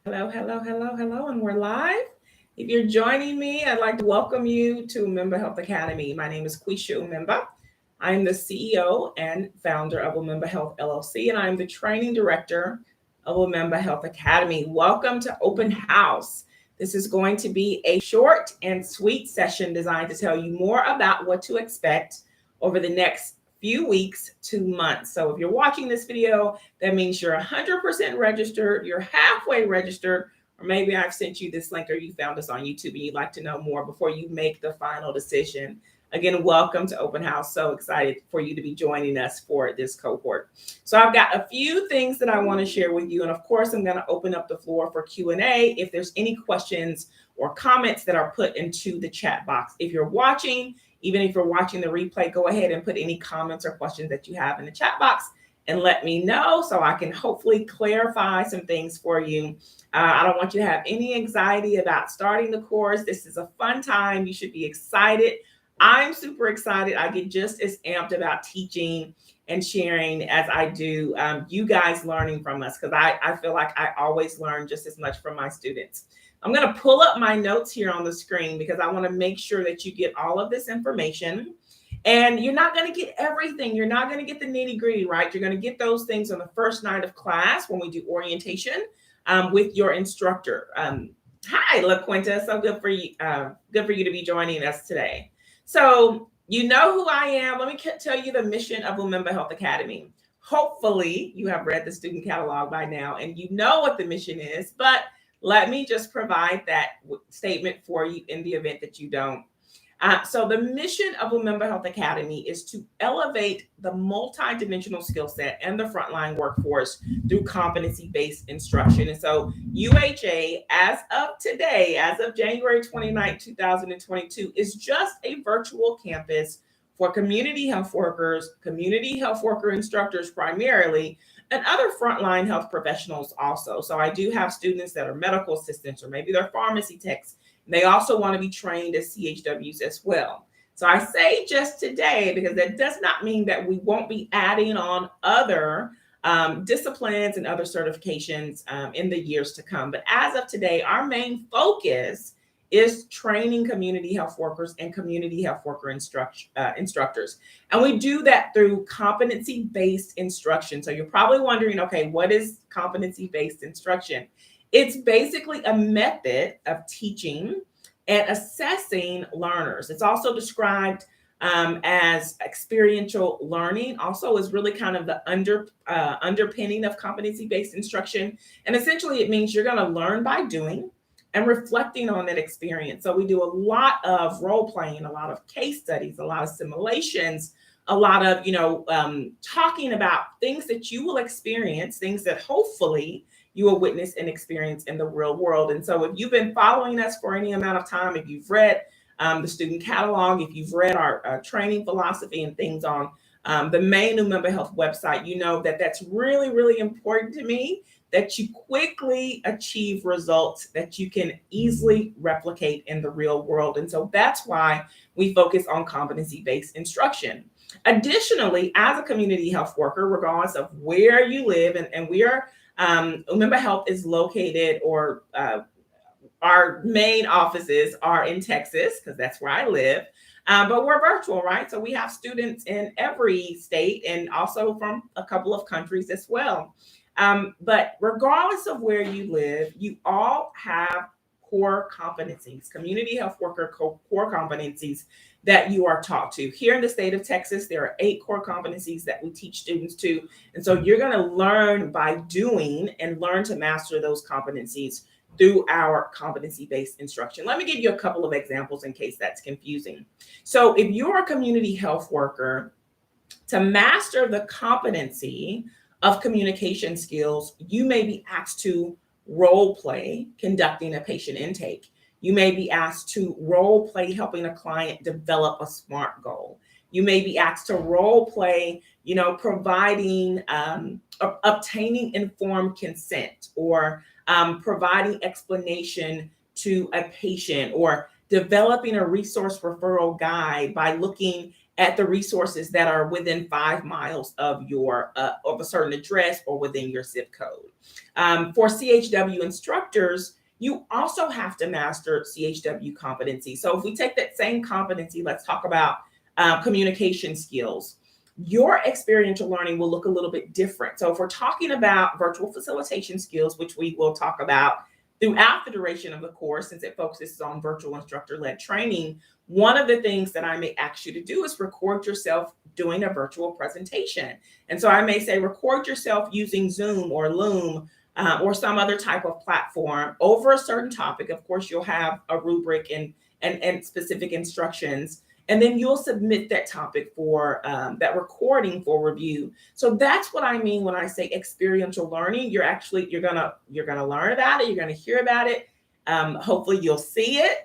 Hello, hello, hello, hello, and we're live. If you're joining me, I'd like to welcome you to Umemba Health Academy. My name is Quisha Umemba. I am the CEO and founder of Umemba Health LLC, and I am the training director of Umemba Health Academy. Welcome to Open House. This is going to be a short and sweet session designed to tell you more about what to expect over the next few weeks to months. So if you're watching this video, that means you're 100% registered, you're halfway registered, or maybe I've sent you this link or you found us on YouTube and you'd like to know more before you make the final decision. Again, welcome to Open House. So excited for you to be joining us for this cohort. So I've got a few things that I want to share with you. And of course, I'm going to open up the floor for Q&A if there's any questions or comments that are put into the chat box. If you're watching, even if you're watching the replay, go ahead and put any comments or questions that you have in the chat box and let me know so I can hopefully clarify some things for you. I don't want you to have any anxiety about starting the course. This is a fun time. You should be excited. I'm super excited. I get just as amped about teaching and sharing as I do you guys learning from us, because I feel like I always learn just as much from my students. I'm going to pull up my notes here on the screen because I want to make sure that you get all of this information. And you're not going to get everything. You're not going to get the nitty gritty, right? You're going to get those things on the first night of class when we do orientation with your instructor. Hi, LaQuinta. So good for you. Good for you to be joining us today. So you know who I am. Let me tell you the mission of Umemba Health Academy. Hopefully you have read the student catalog by now and you know what the mission is, but let me just provide that statement for you in the event that you don't. So the mission of Umemba Health Academy is to elevate the multidimensional skill set and the frontline workforce through competency-based instruction. And so UHA, as of today, as of January 29, 2022, is just a virtual campus for community health workers, community health worker instructors primarily, and other frontline health professionals also. So I do have students that are medical assistants or maybe they're pharmacy techs. They also want to be trained as CHWs as well. So I say just today because that does not mean that we won't be adding on other disciplines and other certifications in the years to come. But as of today, our main focus is training community health workers and community health worker instructors. And we do that through competency-based instruction. So you're probably wondering, okay, what is competency-based instruction? It's basically a method of teaching and assessing learners. It's also described as experiential learning, also is really kind of the underpinning of competency-based instruction. And essentially it means you're going to learn by doing and reflecting on that experience. So we do a lot of role playing, a lot of case studies, a lot of simulations, a lot of, talking about things that you will experience, things that hopefully you will witness and experience in the real world. And so if you've been following us for any amount of time, if you've read the student catalog, if you've read our training philosophy and things on the main Umemba Health website, you know that that's really, really important to me, that you quickly achieve results that you can easily replicate in the real world. And so that's why we focus on competency-based instruction. Additionally, as a community health worker, regardless of where you live, and we are Umemba Health is located, or our main offices are in Texas, because that's where I live. But we're virtual, right? So we have students in every state and also from a couple of countries as well. But regardless of where you live, you all have core competencies, community health worker core competencies that you are taught to. Here in the state of Texas, there are 8 core competencies that we teach students to. And so you're going to learn by doing and learn to master those competencies through our competency-based instruction. Let me give you a couple of examples in case that's confusing. So if you're a community health worker, to master the competency of communication skills, you may be asked to role play conducting a patient intake. You may be asked to role play helping a client develop a SMART goal. You may be asked to role play, providing, obtaining informed consent, or providing explanation to a patient, or developing a resource referral guide by looking at the resources that are within 5 miles of your of a certain address or within your zip code. For CHW instructors, you also have to master CHW competency. So if we take that same competency, let's talk about communication skills. Your experiential learning will look a little bit different. So if we're talking about virtual facilitation skills, which we will talk about throughout the duration of the course, since it focuses on virtual instructor-led training, one of the things that I may ask you to do is record yourself doing a virtual presentation. And so I may say, record yourself using Zoom or Loom or some other type of platform over a certain topic. Of course, you'll have a rubric and specific instructions. And then you'll submit that topic for that recording for review. So that's what I mean when I say experiential learning. You're gonna learn about it. You're gonna hear about it. Hopefully you'll see it,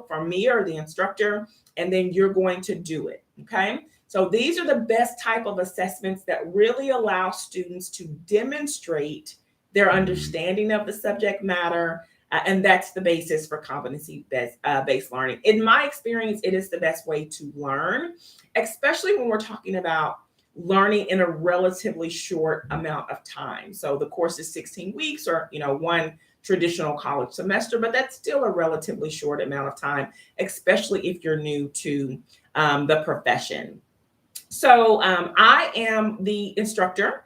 from me or the instructor, and then you're going to do it. Okay. So these are the best type of assessments that really allow students to demonstrate their understanding of the subject matter. And that's the basis for competency-based learning. In my experience, it is the best way to learn, especially when we're talking about learning in a relatively short amount of time. So the course is 16 weeks or, one traditional college semester, but that's still a relatively short amount of time, especially if you're new to the profession. So I am the instructor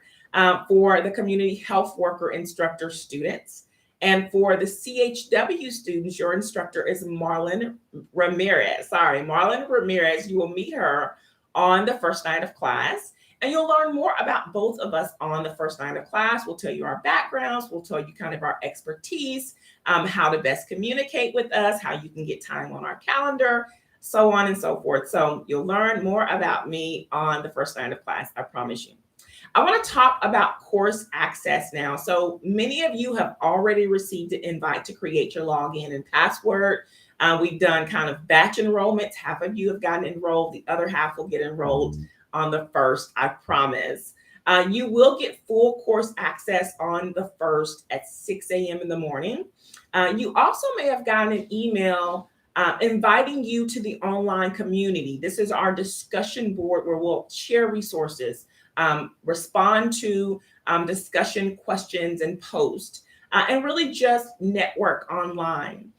for the community health worker instructor students. And for the CHW students, your instructor is Marlon Ramirez. Marlon Ramirez. You will meet her on the first night of class. And you'll learn more about both of us on the first night of class. We'll tell you our backgrounds. We'll tell you kind of our expertise, how to best communicate with us, how you can get time on our calendar, so on and so forth. So you'll learn more about me on the first night of class, I promise you. I want to talk about course access now. So many of you have already received an invite to create your login and password. We've done kind of batch enrollments. Half of you have gotten enrolled. The other half will get enrolled on the 1st, I promise. You will get full course access on the 1st at 6 a.m. in the morning. You also may have gotten an email inviting you to the online community. This is our discussion board where we'll share resources, respond to discussion questions and post, and really just network online.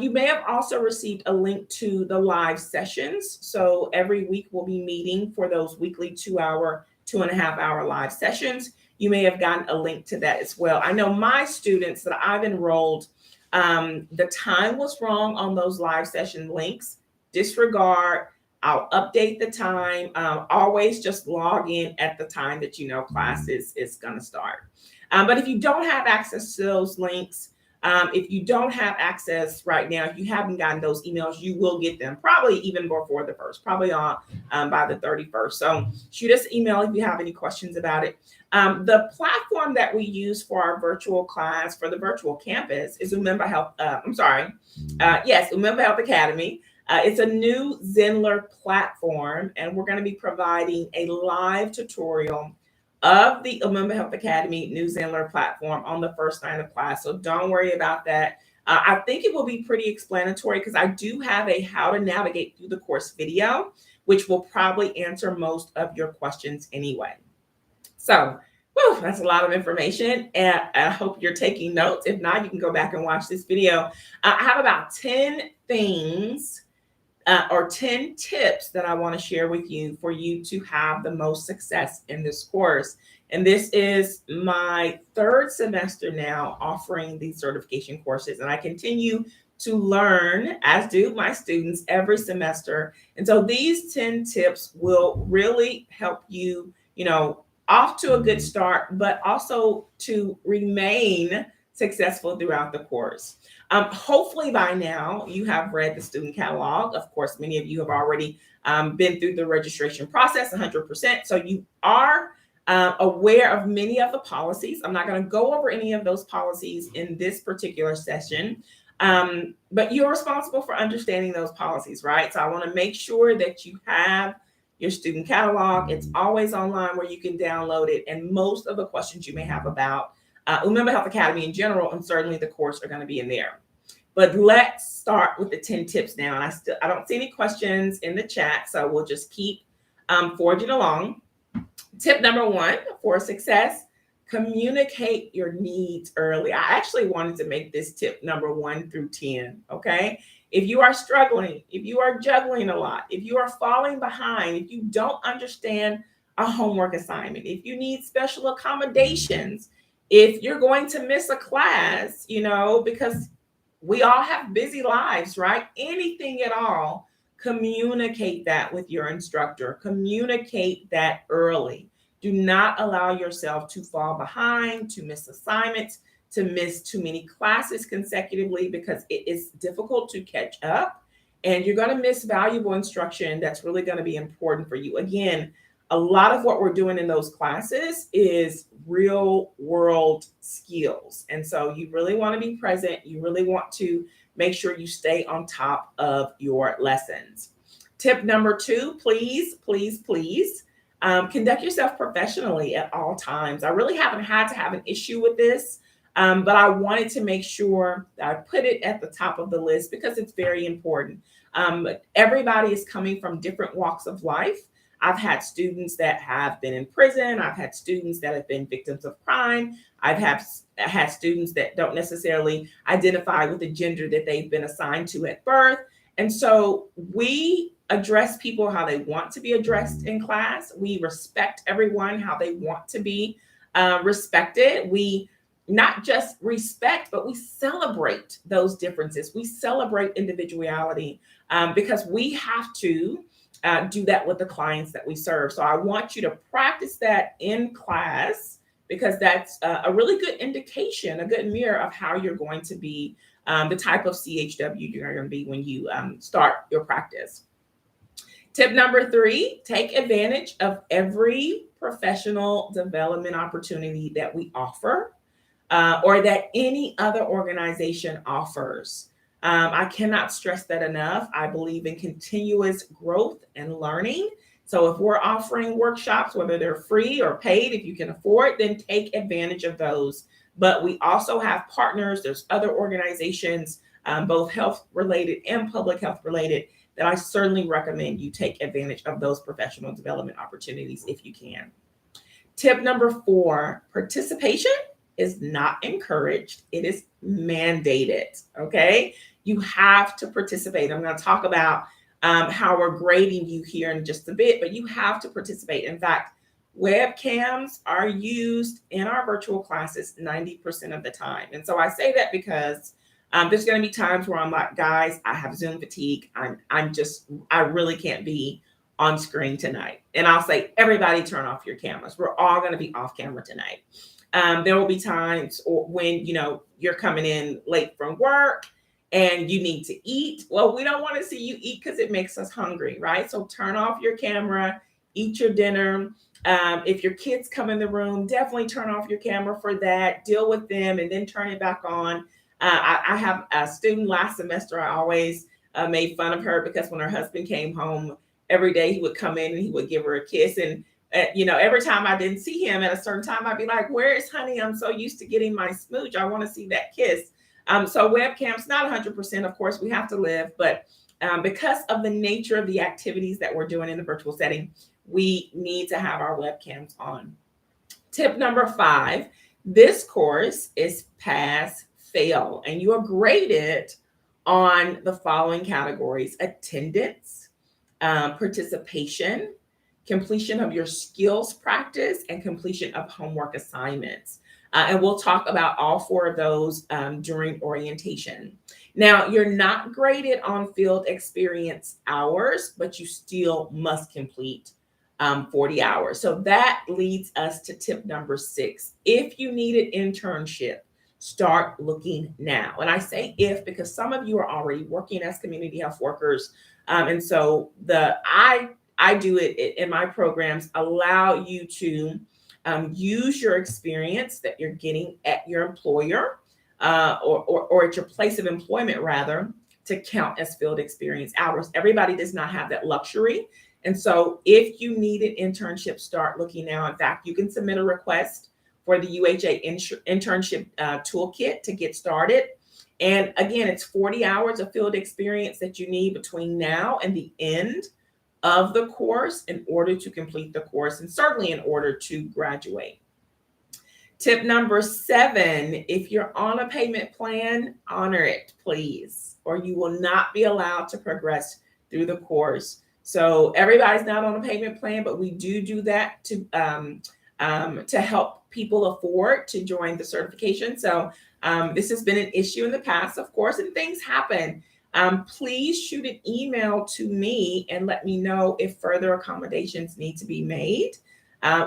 You may have also received a link to the live sessions. So every week we'll be meeting for those weekly 2.5 hour live sessions. You may have gotten a link to that as well. I know my students that I've enrolled, the time was wrong on those live session links. Disregard. I'll update the time. Always just log in at the time that class is going to start. But if you don't have access to those links, if you don't have access right now, if you haven't gotten those emails, you will get them probably even before the 1st, probably on by the 31st. So shoot us an email if you have any questions about it. The platform that we use for our virtual class, for the virtual campus, is Umemba Health. Umemba Health Academy. It's a new Zenler platform, and we're going to be providing a live tutorial of the Umemba Health Academy new Zenler platform on the first night of class. So don't worry about that. I think it will be pretty explanatory because I do have a how to navigate through the course video, which will probably answer most of your questions anyway. So that's a lot of information, and I hope you're taking notes. If not, you can go back and watch this video. I have about 10 things or 10 tips that I want to share with you for you to have the most success in this course. And this is my 3rd semester now offering these certification courses, and I continue to learn, as do my students, every semester. And so these 10 tips will really help you, off to a good start, but also to remain successful throughout the course. Hopefully by now you have read the student catalog. Of course, many of you have already been through the registration process 100%. So you are aware of many of the policies. I'm not going to go over any of those policies in this particular session, but you're responsible for understanding those policies, right? So I want to make sure that you have your student catalog. It's always online where you can download it. And most of the questions you may have about Umemba Health Academy in general, and certainly the course, are going to be in there. But let's start with the 10 tips now. And I don't see any questions in the chat, so we'll just keep forge it along. Tip number 1 for success: communicate your needs early. I actually wanted to make this tip number 1 through 10. Okay. If you are struggling, if you are juggling a lot, if you are falling behind, if you don't understand a homework assignment, if you need special accommodations, if you're going to miss a class, because we all have busy lives, right? Anything at all, communicate that with your instructor. Communicate that early. Do not allow yourself to fall behind, to miss assignments, to miss too many classes consecutively, because it is difficult to catch up and you're going to miss valuable instruction that's really going to be important for you. Again, a lot of what we're doing in those classes is real world skills. And so you really want to be present. You really want to make sure you stay on top of your lessons. Tip number 2, please, please, please, conduct yourself professionally at all times. I really haven't had to have an issue with this, but I wanted to make sure that I put it at the top of the list because it's very important. Everybody is coming from different walks of life. I've had students that have been in prison. I've had students that have been victims of crime. I've had students that don't necessarily identify with the gender that they've been assigned to at birth. And so we address people how they want to be addressed in class. We respect everyone how they want to be respected. We not just respect, but we celebrate those differences. We celebrate individuality because we have to do that with the clients that we serve. So I want you to practice that in class because that's a really good indication, a good mirror of how you're going to be, the type of CHW you're going to be when you start your practice. Tip number 3, take advantage of every professional development opportunity that we offer or that any other organization offers. I cannot stress that enough. I believe in continuous growth and learning. So if we're offering workshops, whether they're free or paid, if you can afford, then take advantage of those. But we also have partners. There's other organizations, both health related and public health related, that I certainly recommend you take advantage of those professional development opportunities if you can. Tip number 4, participation is not encouraged. It is mandated. Okay. You have to participate. I'm going to talk about how we're grading you here in just a bit, but you have to participate. In fact, webcams are used in our virtual classes 90% of the time. And so I say that because there's going to be times where I'm like, guys, I have Zoom fatigue. I really can't be on screen tonight. And I'll say, everybody turn off your cameras. We're all going to be off camera tonight. There will be times when, you're coming in late from work and you need to eat. Well, we don't want to see you eat because it makes us hungry, right? So turn off your camera, eat your dinner. If your kids come in the room, definitely turn off your camera for that, deal with them, and then turn it back on. I have a student last semester. I always made fun of her because when her husband came home every day, he would come in and he would give her a kiss. And every time I didn't see him at a certain time, I'd be like, where is honey? I'm so used to getting my smooch. I want to see that kiss. So webcams, not 100%, of course, we have to live, but because of the nature of the activities that we're doing in the virtual setting, we need to have our webcams on. Tip number 5, this course is PassFail, and you are graded on the following categories: attendance, participation, completion of your skills practice, and completion of homework assignments. And we'll talk about all 4 of those during orientation. Now, you're not graded on field experience hours, but you still must complete 40 hours. So that leads us to tip number 6. If you need an internship, start looking now. And I say if because some of you are already working as community health workers. And so I do it in my programs, allow you to use your experience that you're getting at your employer or at your place of employment, rather, to count as field experience hours. Everybody does not have that luxury. And so if you need an internship, start looking now. In fact, you can submit a request for the UHA internship toolkit to get started. And again, it's 40 hours of field experience that you need between now and the end of the course in order to complete the course, and certainly in order to graduate. Tip number 7, if you're on a payment plan, honor it, please, or you will not be allowed to progress through the course. So everybody's not on a payment plan, but we do that to help people afford to join the certification. So this has been an issue in the past, of course, and things happen. Please shoot an email to me and let me know if further accommodations need to be made.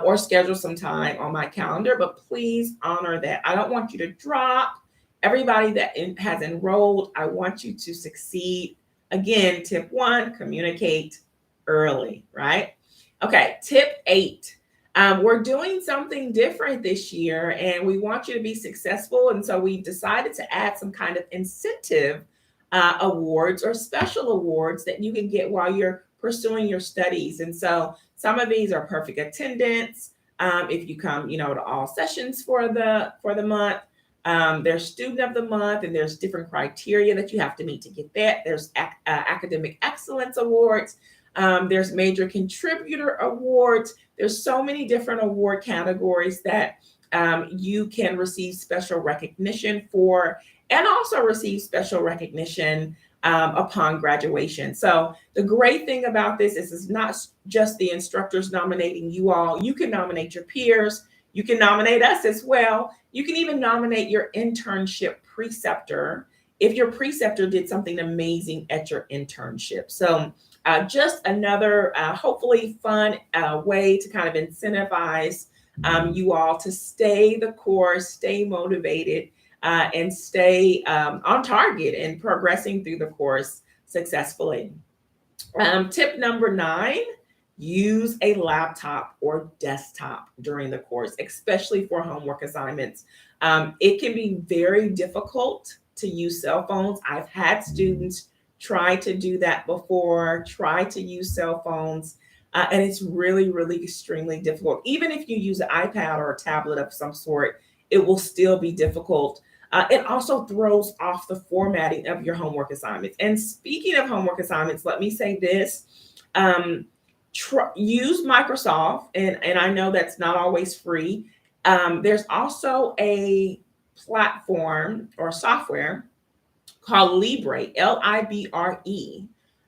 Or schedule some time on my calendar, but please honor that. I don't want you to drop. Everybody that has enrolled, I want you to succeed. Again, tip 1, communicate early, right? Okay, tip 8. We're doing something different this year and we want you to be successful. And so we decided to add some kind of incentive awards or special awards that you can get while you're pursuing your studies. And so some of these are perfect attendance. If you come, to all sessions for the month. There's student of the month, and there's different criteria that you have to meet to get that. There's academic excellence awards. There's major contributor awards. There's so many different award categories that you can receive special recognition for, and also receive special recognition upon graduation. So the great thing about this is it's not just the instructors nominating you all. You can nominate your peers. You can nominate us as well. You can even nominate your internship preceptor if your preceptor did something amazing at your internship. So just another hopefully fun way to kind of incentivize you all to stay the course, stay motivated, and stay on target and progressing through the course successfully. Tip number 9, use a laptop or desktop during the course, especially for homework assignments. It can be very difficult to use cell phones. I've had students try to do that before, try to use cell phones, and it's really, really extremely difficult. Even if you use an iPad or a tablet of some sort, it will still be difficult. It also throws off the formatting of your homework assignments. And speaking of homework assignments, let me say this. Use Microsoft, and I know that's not always free. There's also a platform or software called Libre, Libre. You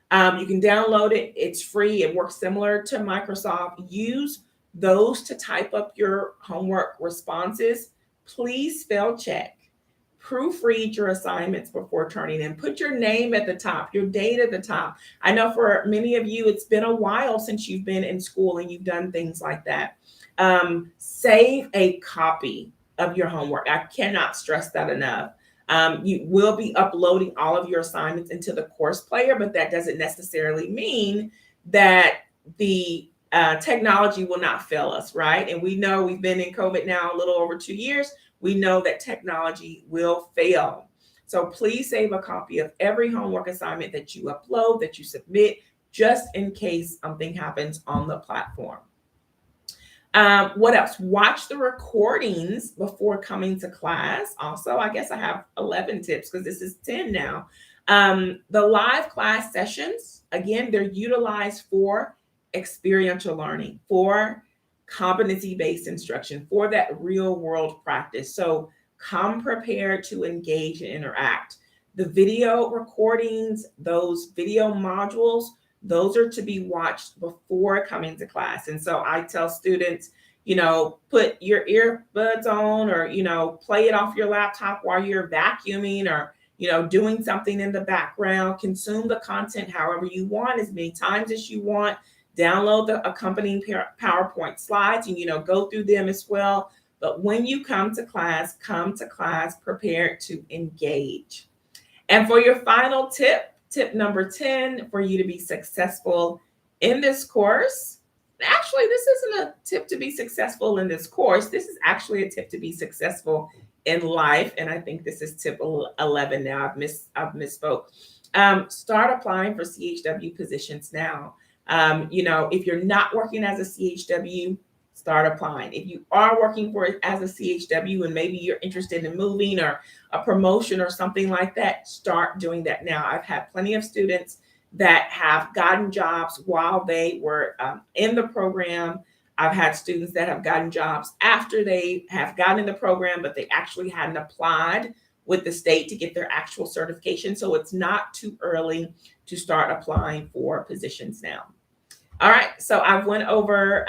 can download it. It's free. It works similar to Microsoft. Use those to type up your homework responses. Please spell check. Proofread your assignments before turning in. Put your name at the top, your date at the top. I know for many of you, it's been a while since you've been in school and you've done things like that. Save a copy of your homework. I cannot stress that enough. You will be uploading all of your assignments into the course player, but that doesn't necessarily mean that the technology will not fail us, right? And we know we've been in COVID now a little over 2 years. We know that technology will fail. So please save a copy of every homework assignment that you upload, that you submit, just in case something happens on the platform. What else? Watch the recordings before coming to class. Also, I guess I have 11 tips because this is 10 now. The live class sessions, again, they're utilized for experiential learning, for competency-based instruction, for that real-world practice. So come prepared to engage and interact. The video recordings, those video modules, those are to be watched before coming to class. And so I tell students, put your earbuds on, or, play it off your laptop while you're vacuuming, or, doing something in the background. Consume the content however you want, as many times as you want. Download the accompanying PowerPoint slides and, go through them as well. But when you come to class prepared to engage. And for your final tip number 10, for you to be successful in this course. Actually, this isn't a tip to be successful in this course. This is actually a tip to be successful in life. And I think this is tip 11 now. I've misspoke. Start applying for CHW positions now. If you're not working as a CHW, start applying. If you are working as a CHW and maybe you're interested in moving or a promotion or something like that, start doing that now. I've had plenty of students that have gotten jobs while they were in the program. I've had students that have gotten jobs after they have gotten in the program, but they actually hadn't applied with the state to get their actual certification. So it's not too early to start applying for positions now. All right, so I've went over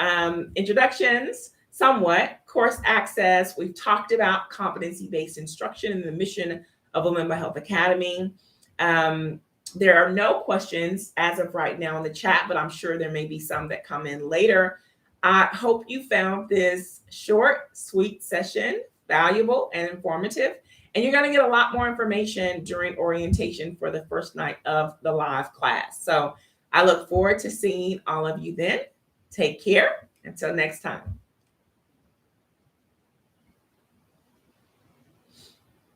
introductions somewhat, course access. We've talked about competency-based instruction and the mission of a Mental Health Academy. There are no questions as of right now in the chat, but I'm sure there may be some that come in later. I hope you found this short, sweet session valuable and informative. And you're going to get a lot more information during orientation for the first night of the live class. So I look forward to seeing all of you then. Take care. Until next time.